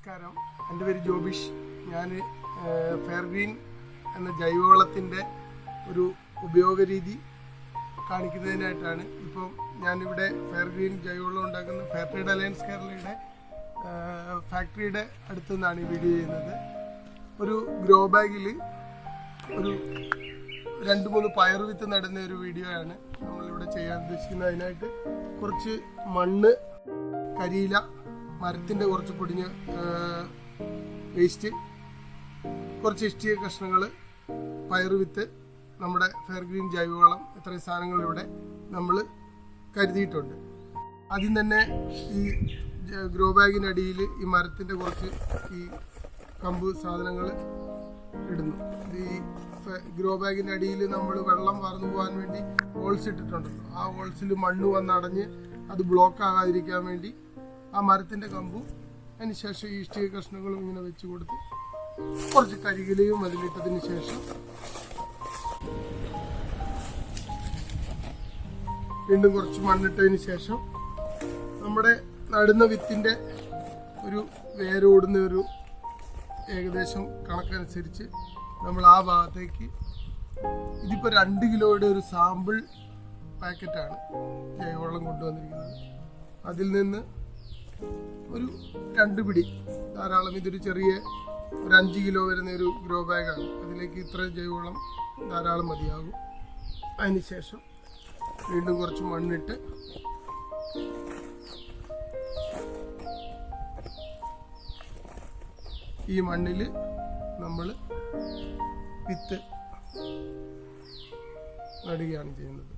നമസ്കാരം, എൻ്റെ പേര് ജോബിഷ്. ഞാൻ ഫെയർഗ്രീൻ എന്ന ജൈവവളത്തിൻ്റെ ഒരു ഉപയോഗ രീതി കാണിക്കുന്നതിനായിട്ടാണ് ഇപ്പം ഞാനിവിടെ ഫെയർഗ്രീൻ ജൈവവളം ഉണ്ടാക്കുന്ന ഫെയർട്രേഡ് അലയൻസ് കേരളയുടെ ഫാക്ടറിയുടെ അടുത്തു നിന്നാണ് ഈ വീഡിയോ ചെയ്യുന്നത്. ഒരു ഗ്രോ ബാഗിൽ ഒരു 2-3 പയർ വിത്ത് നടുന്ന ഒരു വീഡിയോ ആണ് നമ്മളിവിടെ ചെയ്യാൻ ഉദ്ദേശിക്കുന്നത്. അതിനായിട്ട് കുറച്ച് മണ്ണ്, കരിയില, മരത്തിൻ്റെ കുറച്ച് പൊടിഞ്ഞ വേസ്റ്റ്, കുറച്ച് ഇഷ്ടിക കഷ്ണങ്ങൾ, പയർ വിത്ത്, നമ്മുടെ ഫെയർഗ്രീൻ ജൈവവളം, ഇത്രയും സാധനങ്ങൾ ഇവിടെ നമ്മൾ കരുതിയിട്ടുണ്ട്. ആദ്യം തന്നെ ഈ ഗ്രോ ബാഗിനടിയിൽ ഈ മരത്തിൻ്റെ കുറച്ച് ഈ കമ്പ് സാധനങ്ങൾ ഇടുന്നു. ഈ ഗ്രോ ബാഗിൻ്റെ അടിയിൽ നമ്മൾ വെള്ളം വാർന്നു പോകാൻ വേണ്ടി ഹോൾസ് ഇട്ടിട്ടുണ്ടല്ലോ, ആ ഹോൾസിൽ മണ്ണ് വന്നടഞ്ഞ് അത് ബ്ലോക്ക് ആകാതിരിക്കാൻ വേണ്ടി ആ മരത്തിൻ്റെ കമ്പും അതിനുശേഷം ഈ ഇഷ്ടിക കഷ്ണങ്ങളും ഇങ്ങനെ വെച്ച് കൊടുത്ത് കുറച്ച് കരികിലയും അതിലിട്ടതിന് ശേഷം വീണ്ടും കുറച്ച് മണ്ണിട്ടതിന് ശേഷം നമ്മുടെ നടുന്ന വിത്തിൻ്റെ ഒരു വേരോടുന്ന ഒരു ഏകദേശം കണക്കനുസരിച്ച് നമ്മൾ ആ ഭാഗത്തേക്ക്, ഇതിപ്പോൾ 2 കിലോയുടെ ഒരു സാമ്പിൾ പാക്കറ്റാണ് ജൈവവളം കൊണ്ടുവന്നിരിക്കുന്നത്. അതിൽ നിന്ന് ഒരു 2 പിടി ധാരാളം. ഇതൊരു ചെറിയ ഒരു 5 കിലോ വരുന്ന ഒരു ഗ്രോ ബാഗാണ്. അതിലേക്ക് ഇത്ര ജൈവവളം ധാരാളം മതിയാകും. അതിനുശേഷം വീണ്ടും കുറച്ച് മണ്ണിട്ട് ഈ മണ്ണിൽ നമ്മൾ വിത്ത് നടുകയാണ് ചെയ്യുന്നത്.